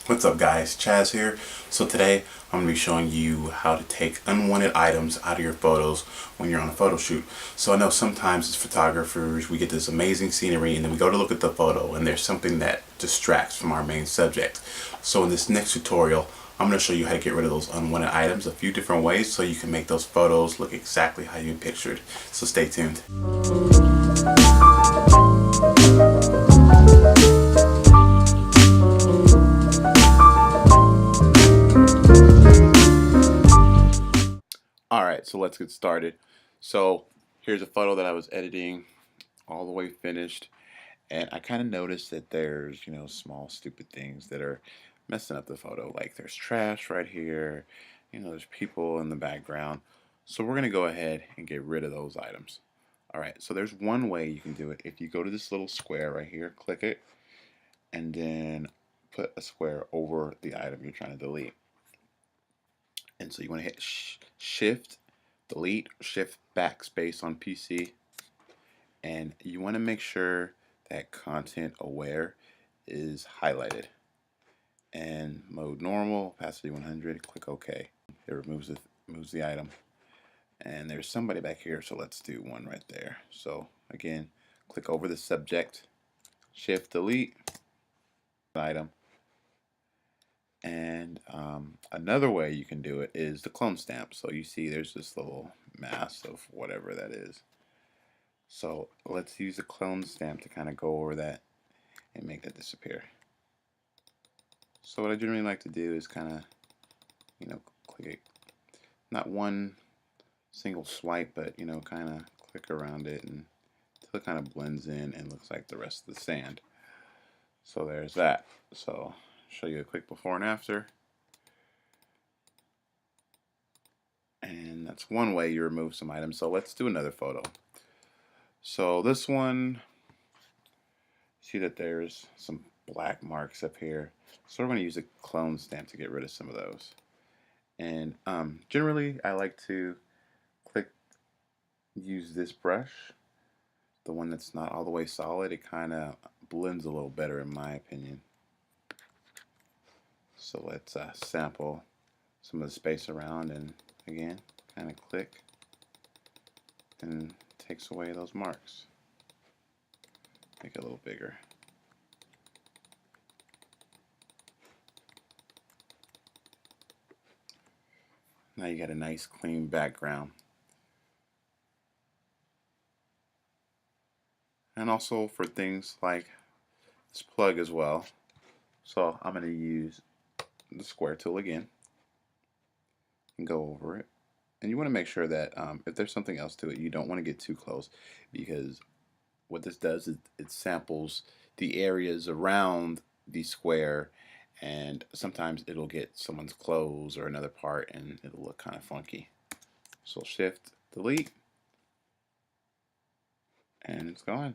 What's up guys, Chaz here. So today I'm going to be showing you how to take unwanted items out of your photos when you're on a photo shoot. So I know sometimes as photographers we get this amazing scenery and then we go to look at the photo and there's something that distracts from our main subject. So in this next tutorial I'm going to show you how to get rid of those unwanted items a few different ways so you can make those photos look exactly how you pictured. So stay tuned. Alright, so let's get started. So here's a photo that I was editing all the way finished, and I kind of noticed that there's, small stupid things that are messing up the photo. Like there's trash right here, there's people in the background. So we're going to go ahead and get rid of those items. Alright, so there's one way you can do it. If you go to this little square right here, click it, and then put a square over the item you're trying to delete. And so you want to hit Shift, Delete, Shift Backspace on PC, and you want to make sure that Content Aware is highlighted. And mode normal, opacity 100, click OK. It moves the item. And there's somebody back here, so let's do one right there. So again, click over the subject, Shift Delete item. And another way you can do it is the clone stamp. So you see there's this little mass of whatever that is. So let's use the clone stamp to kind of go over that and make that disappear. So what I generally like to do is kind of, click it, not one single swipe, but kind of click around it and until it kind of blends in and looks like the rest of the sand. So there's that. So show you a quick before and after. And that's one way you remove some items. So let's do another photo. So this one, see that there's some black marks up here. So we're going to use a clone stamp to get rid of some of those. And generally I like to use this brush, the one that's not all the way solid. It kind of blends a little better in my opinion. So let's sample some of the space around, and again kind of click and takes away those marks. Make it a little bigger. Now you got a nice clean background. And also for things like this plug as well. So I'm going to use the square tool again and go over it. And you want to make sure that if there's something else to it, you don't want to get too close, because what this does is it samples the areas around the square, and sometimes it'll get someone's clothes or another part and it'll look kind of funky. So Shift Delete, and it's gone.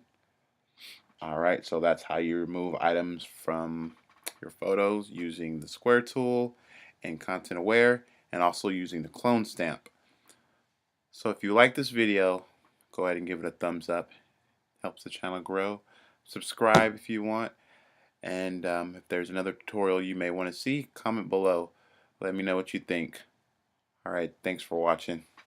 Alright, so that's how you remove items from your photos using the square tool and Content Aware, and also using the clone stamp. So if you like this video, go ahead and give it a thumbs up. Helps the channel grow. Subscribe if you want. And if there's another tutorial you may want to see, comment below. Let me know what you think. Alright, thanks for watching.